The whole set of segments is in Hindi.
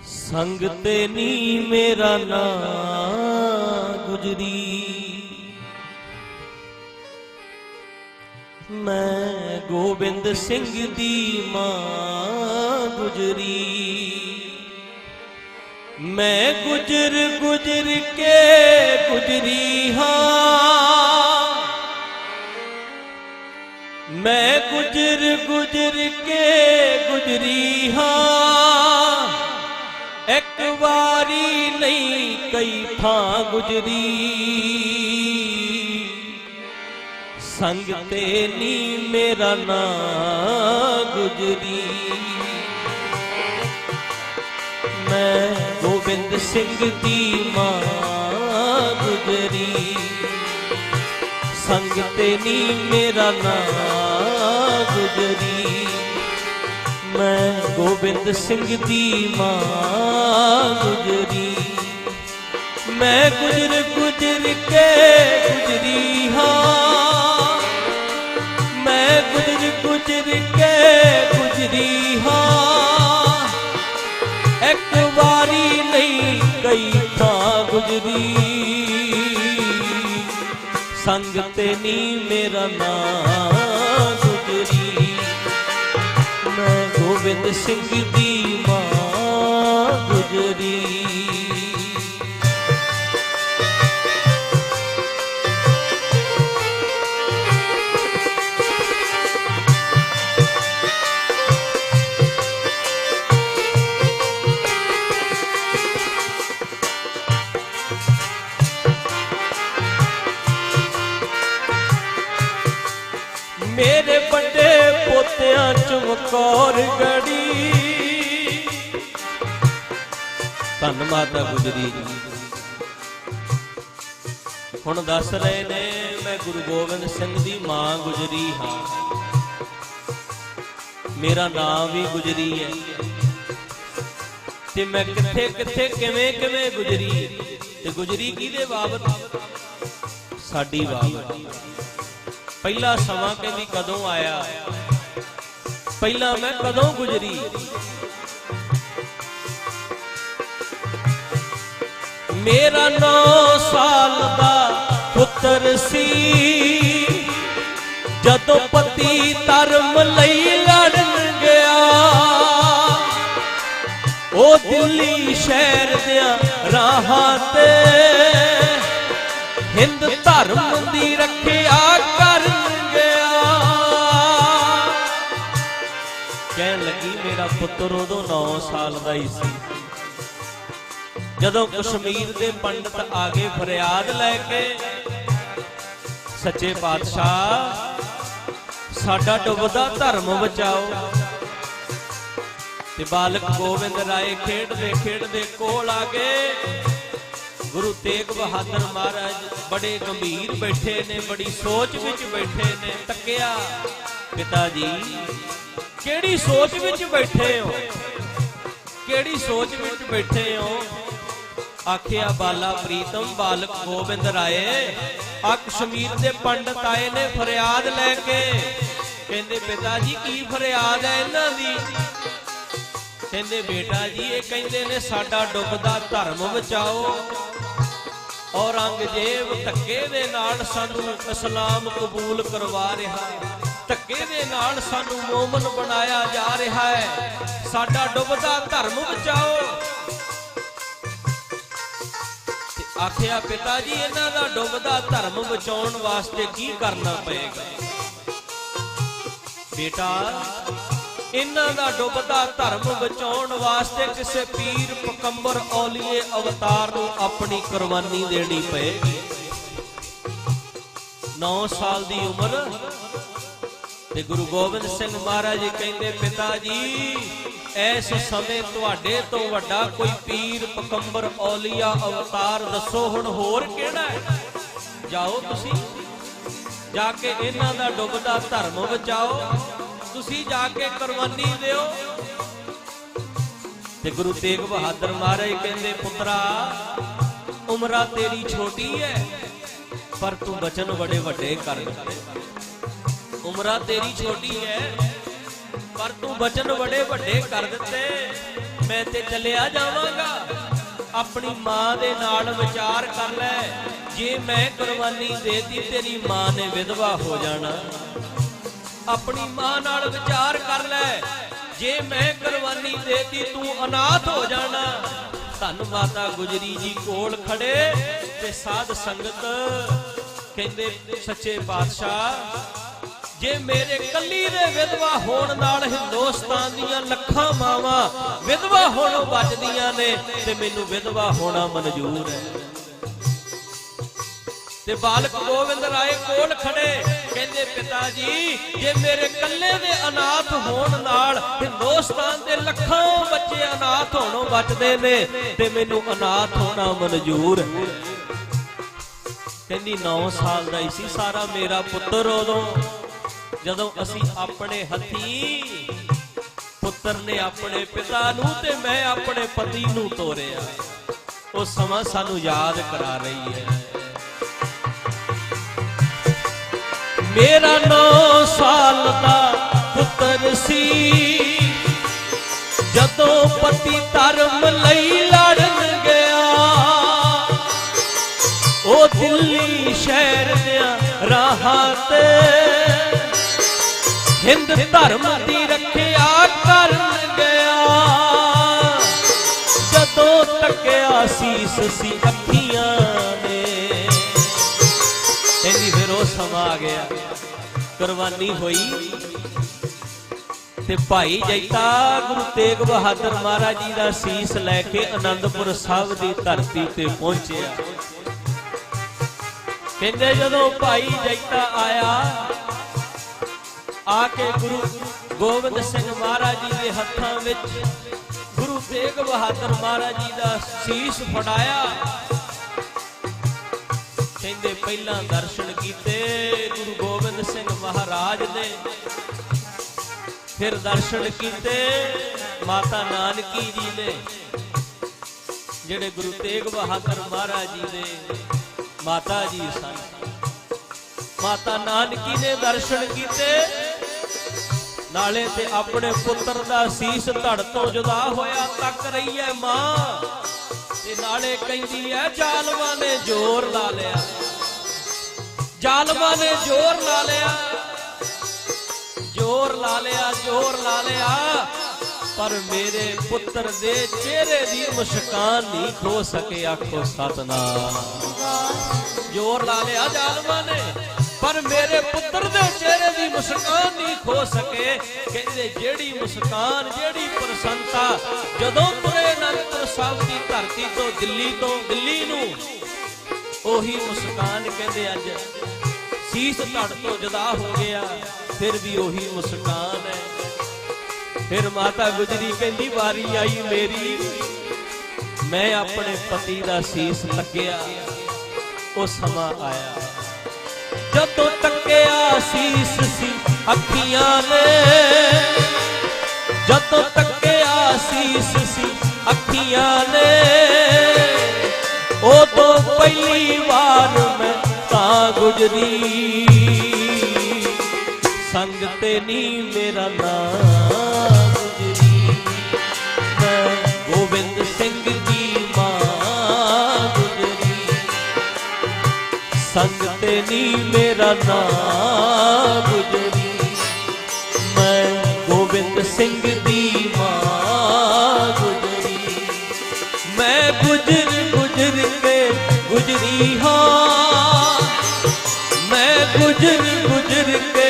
संग ते नी मेरा ना गुजरी, मैं गोबिंद सिंह दी मां गुजरी। मैं गुजर गुजर के गुजरी हाँ, मैं गुजर गुजर के गुजरी हाँ, एक वारी नहीं कई थां गुजरी। संग ते नी मेरा ना गुजरी, मैं गोबिंद सिंह दी मां गुजरी। संग ते नी मेरा ना गुजरी, मैं गोबिंद सिंह दी मां गुजरी। मैं गुजर गुजर के गुजरी हाँ, मैं गुजर गुजर के गुजरी हाँ, एक वारी नहीं कई थां गुजरी। संग ते नी मेरा ना गुजरी, मैं गोबिंद सिंह दी मां गुजरी। मेरे बड़े पोतियां चमकौर गढ़ी, धन माता गुजरी जी। हुण दस रहे ने मैं गुरु गोबिंद सिंह दी मां गुजरी हाँ, मेरा नाम भी गुजरी है ते मैं किथे किथे किवें किवें गुजरी। ते गुजरी किहदे बाबत? साडी बाबत। पहला समा कहती कदों आया, पहला मैं कदों गुजरी। मेरा 9 साल दा पुत्र सी, जदों पति धर्म लई लड़न गया, ओ दिल्ली शहर दियां राहां ते हिंद धर्म दी रखिया कर गया। कहन लगी मेरा पुत्र उदों 9 साल दा ही सी, जदों कश्मीर दे पंडित आगे फरियाद लैके सच्चे पातशाह साडा डुबदा धर्म बचाओ। ते बालक गोबिंद राय खेडदे कोल आ गए। गुरु तेग बहादुर महाराज बड़े गंभीर बैठे ने, बड़ी सोच विच बैठे ने। तकिया पिता जी केड़ी सोच विच बैठे हो, केड़ी सोच विच बैठे हो? आखिया बाला प्रीतम बालक गोबिंद राय आ कश्मीर दे पंडित आए ने फरियाद लैके। कहंदे पिता जी की फरियाद है इन्हां दी? कहंदे बेटा जी ये कहंदे ने साडा डुबदा धर्म बचाओ, औरंगजेब धक्के दे नाल सानू इस्लाम कबूल करवा रहा है, धक्के दे नाल सानू मोमन बनाया जा रहा है, साडा डुबदा धर्म बचाओ। आखिया पिता जी इन्हां दा डुबदा धर्म बचाउण वास्ते की करना पएगा? बेटा इन्हां दा डुबदा धर्म बचाउण वास्ते किसी पीर पकंबर औलीए अवतार नूं अपनी कुर्बानी देनी पएगी। 9 साल दी उम्र ते गुरु गोबिंद सिंह महाराज जी कहंदे पिता जी इस समय तुहाडे तो वड्डा कोई पीर पकंबर औलिया अवतार दसो हुण होर किहड़ा है? जाओ तुसी जाके इन्हां दा डुबदा धर्म बचाओ, तुसी जाके कुर्बानी दिओ। ते गुरु तेग बहादुर महाराज कहंदे पुत्रा उमरा तेरी छोटी है पर तू बचन बड़े वड्डे कर दिते। उमरा तेरी छोटी है पर तू बचन बड़े वड्डे कर दिते। मैं ते चलिया जावांगा। अपनी मां दे नाल विचार कर लै, जे मैं कुर्बानी देती तेरी मां ने विधवा हो जाना। अपनी मां नाल विचार कर लै, जे मैं कुर्बानी देती तू अनाथ हो जाना। धन माता गुजरी जी कोल खड़े ते साध संगत कहंदे सच्चे पातशाह, जे मेरे कली दे विधवा होण नाल हिंदुस्तान दीयां लखां मावां विधवा होणों बचदियां ने ते मैनूं विधवा होना मंजूर है। ते बालक गोविंद राय कोल खड़े कहंदे पिता जी, जे मेरे कल्ले दे अनाथ होण नाल हिंदुस्तान दे लखां बच्चे अनाथ होणों बचदे ने ते मैनूं अनाथ होना मंजूर है। कहंदी 9 साल दा सी सारा मेरा पुत्तर उदों जदों असीं अपने हथी पुत्तर ने अपने पिता नूं ते मैं अपने पति नूं तोरिया। वो समा सानूं याद करा रही है। मेरा 9 साल दा पुत्तर सी जदों पति धर्म लई लड़न गया। ओ दिल्ली शहर दियां राहां ते हिंद धर्म दी रखिया करन गया। जदों तकिया सीस सी अखियां ने, फिर वो समा आ गया, कुर्बानी हुई ते भाई जैता गुरु तेग बहादुर महाराज जी का सीस लैके आनंदपुर साहब की धरती ते पहुंचे। कहते जदों भाई जैता आया, आके गुरु गोबिंद सिंह महाराज जी के हत्थां विच गुरु तेग बहादुर महाराज जी का सीस फड़ाया। कहते पहला दर्शन किते गुरु गोबिंद सिंह महाराज ने, फिर दर्शन किते माता नानकी जी ने, जेड़े गुरु तेग बहादुर महाराज जी ने माता जी सन। माता नानकी ने दर्शन किते, नाले ते अपने पुत्र दा सीस धड़ तो जुदा होया तक रही है मां, ते नाले कहंदी है जालमा ने जोर ला लिया। जालमा ने जोर ला लिया, जोर ला लिया, जोर ला लिया, पर मेरे पुत्र दे चेहरे दी मुस्कान नहीं खो सके। आखो सतनाम। जोर ला लिया जालमा ने, पर मेरे पुत्र दे चेहरे दी मुस्कान नहीं खो सके। कहते जेड़ी मुस्कान जेड़ी प्रसन्नता जदों तुरे आनंदपुर साहब की धरती तो दिल्ली नूं, ओही मुस्कान कहते अज सीस धड़ तो जुदा हो गया, फिर भी ओही मुस्कान है। फिर माता गुजरी कहती बारी आई मेरी, मैं अपने पति का सीस लग्या। वो समा आया जदों तकिया सीस सी अखियां ने, जदों तकिया सीस सी अखियां ने, ओ तो पहली बार मैं तां गुजरी। संग ते नी मेरा नाम गुजरी, मैं गोबिंद सिंह दी मां गुजरी। संग ते नी मेरा नाम गुजरी, मैं गोबिंद सिंह दी मां गुजरी। मैं गुजर गुजर के गुजरी हाँ, मैं गुजर गुजर के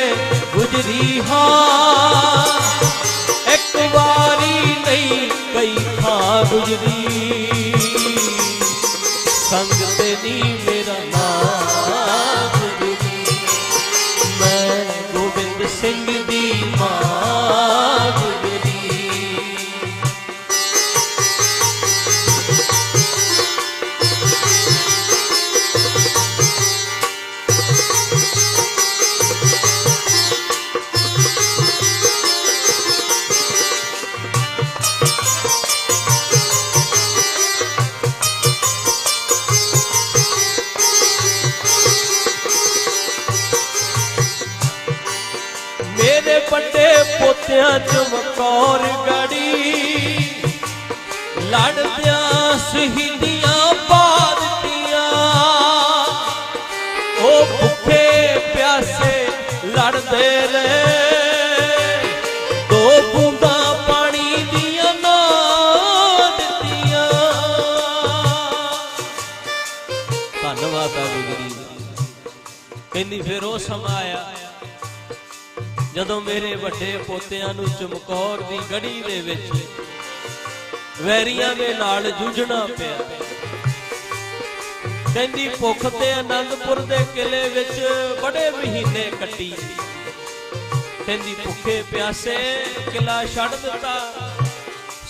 गुजरी हाँ। एक बारी नहीं कई थां गुजरी, संग ते नी मेरा नाम गुजरी। मैं गोबिंद सिंह दी मां गुजरी। मेरे बड़े पोतियां चमकौर गड़ी, लड़दियां शहीदियां पा दित्तियां ओ भुखे प्यासे लड़दे रहे दो बूंदा पानी दियां ना दित्तियां। धन्नवाद आ गुजरी कहनी फिर वो समा आया जदों मेरे वड्डे पोतियां नूं चमकौर दी गढ़ी दे विच वैरियां दे नाल जूझना पिया। कहंदी भुख ते आनंदपुर दे किले विच बड़े महीने कट्टी। कहंदी भुखे प्यासे किला छड़ दिता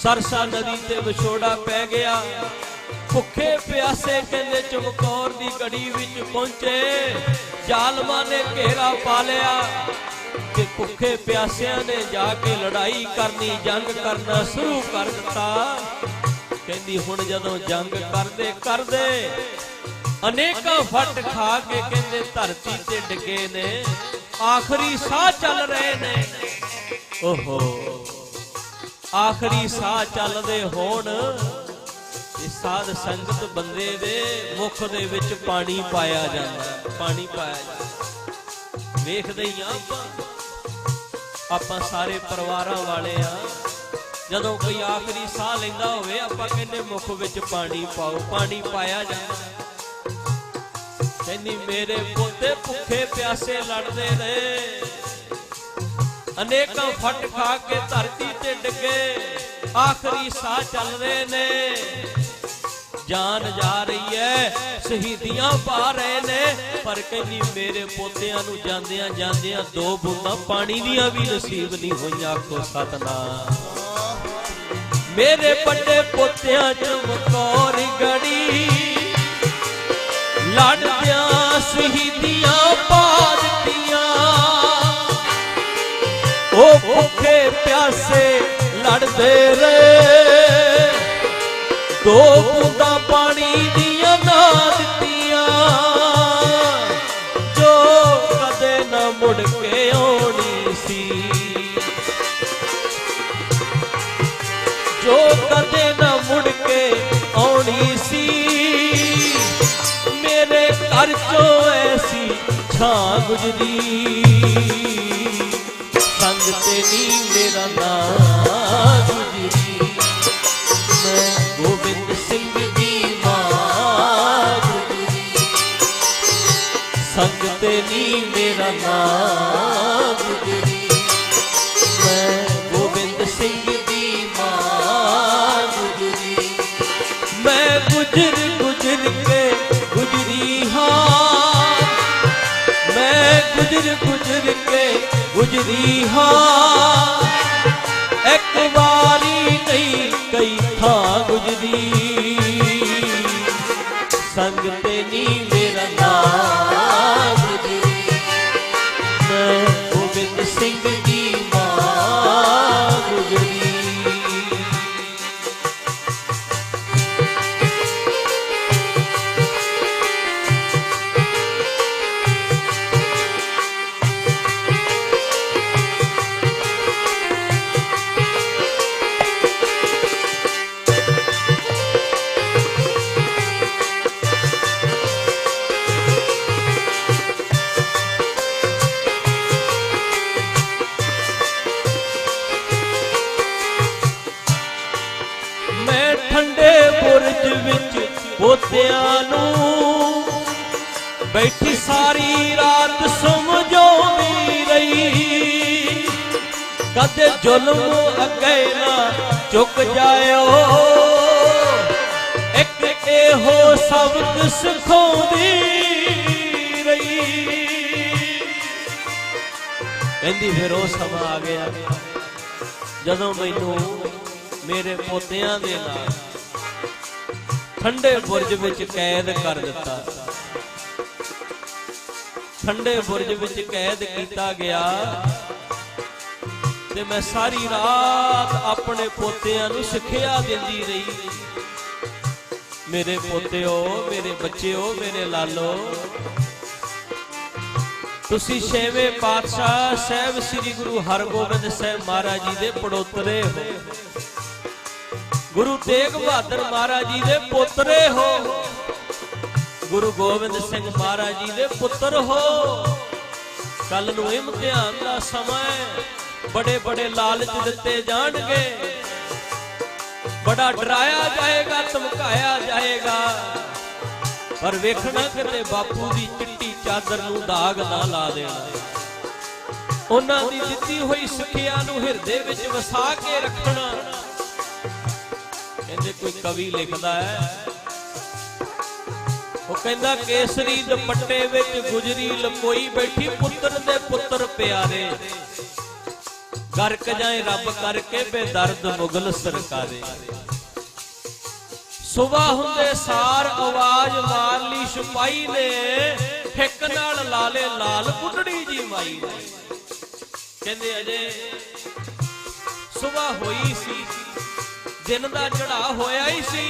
सरसा नदी ते विछोड़ा पै गया। भुखे प्यासे कहंदे चमकौर दी गढ़ी विच पहुंचे जालमा ने घेरा पा लिया कि भुखे प्यासियां ने जाके लड़ाई करनी जंग करना शुरू कर दिता। कहंदी हुण जदों जंग करदे करदे अनेका फट खा के कहंदे धरती ते डिगे ने आखिरी साह चल रहे ने। ओहो आखिरी साह चलदे होण साध संगत बंदे दे मुख दे विच पानी पाया जांदा पानी पाया जांदा। वेखदे ही आपां सारे परिवारां वाले आ जदों कोई आखिरी साह लैंदा होवे आपां कहंदे मुख विच पानी पाओ पानी पाया जांदा। कहंदी मेरे पोते भुखे प्यासे लड़दे रहे अनेकां फट खा के धरती ते डिगे आखिरी साह चल रहे ने जान जा रही है शहीदियां पा रहे ने पर कहनी मेरे पोतियां नूं जांदियां जांदियां दो बूंदा पानी दियां भी नसीब नहीं होईयां। आखो सतनाम। मेरे बड़े पोतियां चमकौर गढ़ी लड़दियां शहीदियां पा दित्तियां ओ भुखे प्यासे लड़दे रहे दो बूंदा पानी दियां ना दित्तियां जो कदे ना मुड़ के आउणी सी जो कदे ना मुड़ के आउणी सी। मेरे घर चों ऐसी छां गुजरी संग ते नी मेरा नाम गुजरी। मैं गोबिंद सिंह दी मां गुजरी संग ते नी मेरा नाम गुजरी। मैं गोबिंद सिंह दी मां गुजरी। मैं गुजर गुजर के गुजरी हाँ मैं गुजर गुजर के गुजरी हाँ एक बारी नहीं कई थां गुजरी संग ते नी मेरा नाम गुजरी। मैं गोबिंद सिंह दी मां गुजरी। पोतियां नूं बैठी सारी रात समझाउंदी रही कदे जुल्म अगे ना चुक जाओ एक एहो सबक सिखाउंदी रही। कहंदी फिर वो समा आ गया जदों मैनू मेरे पोतियां दे नाल ठंडे बुरज विच कैद कर दिता। ठंडे बुरज विच कैद किया गया ते मैं सारी रात अपने पोतियां नूं सिक्ख्या दिंदी रही। मेरे पोतिओ मेरे बच्चेओ मेरे लालो तुसी छेवें पातशाह साहब श्री गुरु हरगोबिंद साहब महाराज जी दे पड़ोतरे हो। गुरु तेग बहादुर महाराज जी दे पुत्रे हो, गुरु गोबिंद सिंह महाराज जी दे पुत्र हो। कल नूं इम्तिहान दा समय, बड़े बड़े लालच दिते जाणगे, बड़ा डराया जाएगा, धमकाया जाएगा, पर वेखना किते बापू दी चिट्टी चादर नूं दाग ना ला देना। उन्हां दी दित्ती होई सिੱਖਿਆ नूं हिरदे विच वसा के रखना। कहंदे कोई कवि लिखदा है, वो कहंदा केसरी दुपट्टे विच गुजरी लकोई बैठी, पुत्र दे पुत्र प्यारे, गर्क जाए रब करके बेदर्द मुगल सरकारे। सुबह हुंदे सार आवाज मार ली सिपाही ने, हिक नाल लाले लाल बुढ़ड़ी जी माई ने। कहंदे अजे सुबह होई सी, दिन दा चढ़ा होया ही सी,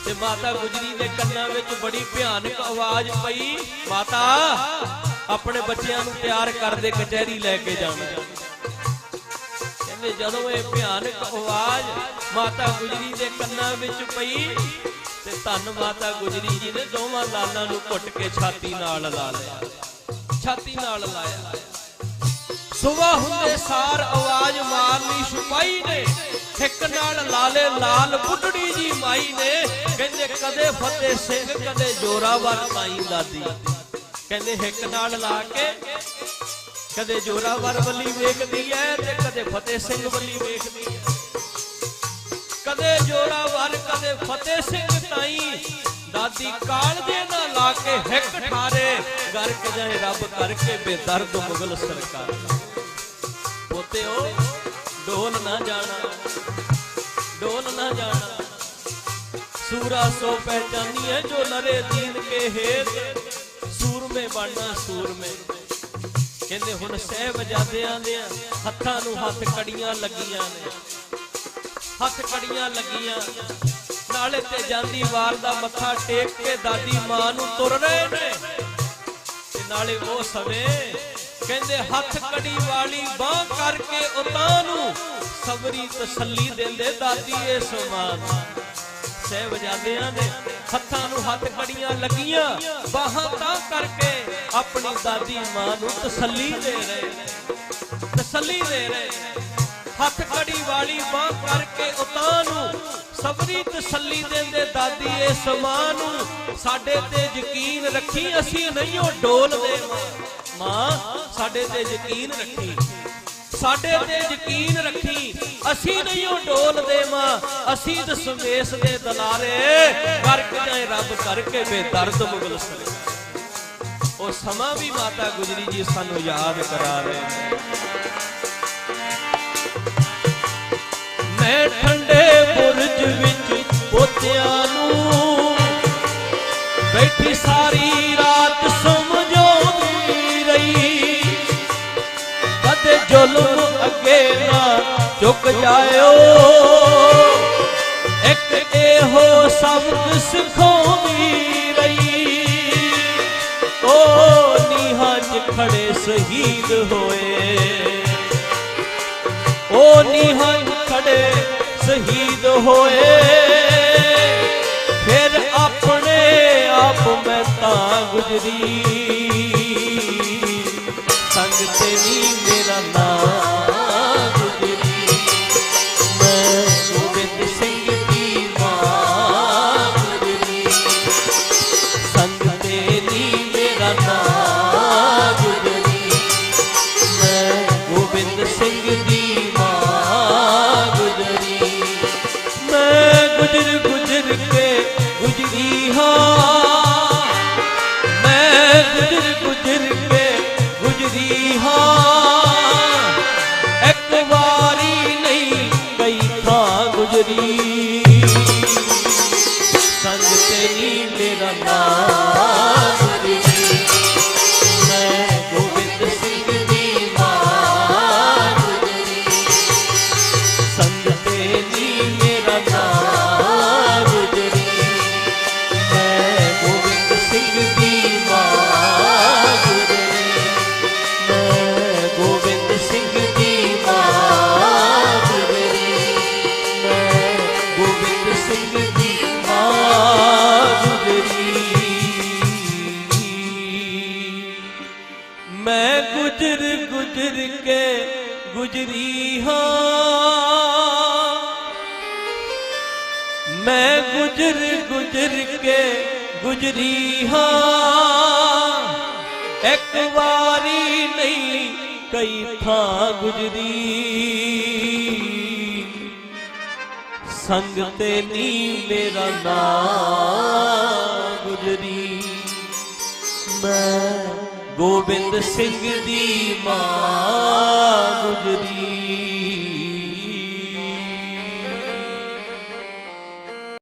ते माता गुजरी दे कन्नां विच बड़ी भयानक आवाज पई, माता अपने बच्चियां नूं तैयार कर दे, कचहरी लैके जाना। कहंदे जदों ये भयानक आवाज माता गुजरी दे कन्नां विच पई, ते धन माता गुजरी जी ने दोवां लालां नूं घुट के छाती नाल ला लिया, छाती नाल लाया। सुबह हुंदे सार आवाज मार ली सिपाही ने, हिक नाल लाले लाल बुढ़ड़ी जी माई ने। कहंदे कदे फतेह सिंह कदे जोरावर ताई दादी, कहंदे हिक नाल ला के कदे जोरावर वली वेखदी है, ते कदे फतेह सिंह वली वेखदी है, कदे जोरावर कदे फतेह सिंह ताई दादी। कालजे ना ला के हिक ठारे, गर्क जाए रब करके बेदर्द मुगल सरकार। पोते हो डोल ना जाना, डोल ना जाना, सूरा सो पहचानी है जो लरे दीन के हेत, सूर में बनना सूर में। कहंदे हुण सहबजादियां दे हत्थां नूं हत्थ कड़ियां लगियां ने, हत्थ कड़ियां लगियां, नाले ते जांदी वार दा मत्था टेक के दादी मां नूं तुर रहे ने, ते नाले वो समय कहंदे हत्थ कड़ी वाली बाह करके उतां नूं सबरी तसल्ली देंदे दादी ए समान। सहबजादियां ने हत्थां नूं हत्थ कड़ियां लगियां, बाहां तां करके अपनी दादी मां नूं तसल्ली दे रहे, तसल्ली दे रहे। हत्थ कड़ी वाली बाह करके उतां नूं सबरी तसल्ली देंदे दादी ए समान नूं। साडे ते यकीन रखी, असीं नहीं ओ डोल दे मां, साडे ते यकीन रखी, साडे ते यकीन रखी, असी नहीं ओ डोल दे मां, असी दसवेश दे दलारे, करके जाए रब करके बेदर्द मुगल सरकार। ओ समा भी माता गुजरी जी सानू याद करा रहे हैं। मैं ठंडे बुरज विच पोतियां नूं बैठी सारी रात समझाउंदी रही, कदे जुल्म अगे ना झुक जाओ, एक एहो सबक सिखाउंदी रही। ओ नीहां च खड़े शहीद होए, ओ नीहां च खड़े शहीद होए, फिर अपने आप मैं तां गुजरी, संग तेरी मेरा नाम गुजरी। मैं गोबिंद सिंह की मां गुजरी, संग तेरी मेरा नाम गुजरी। मैं गोबिंद सिंह की मां गुजरी। मैं गुजर गुजर के गुजरी हाँ, मैं गुजर गुजर के गुजरी हाँ, एक बारी नहीं कई थां गुजरी, संग तेरी मेरा नाम गुजरी। मैं गोबिंद सिंह दी मां गुजरी, संग तेरी मेरा नाम गुजरी। मैं गोबिंद सिंह दी मां गुजरी, मैं गोबिंद सिंह दी मां गुजरी। मैं गुजरी हाँ, मैं गुजर गुजर के गुजरी हाँ, एक बारी नहीं कई था गुजरी, संग ते नी मेरा नाम गुजरी। मैं गोबिंद सिंह दी मां गुजरी।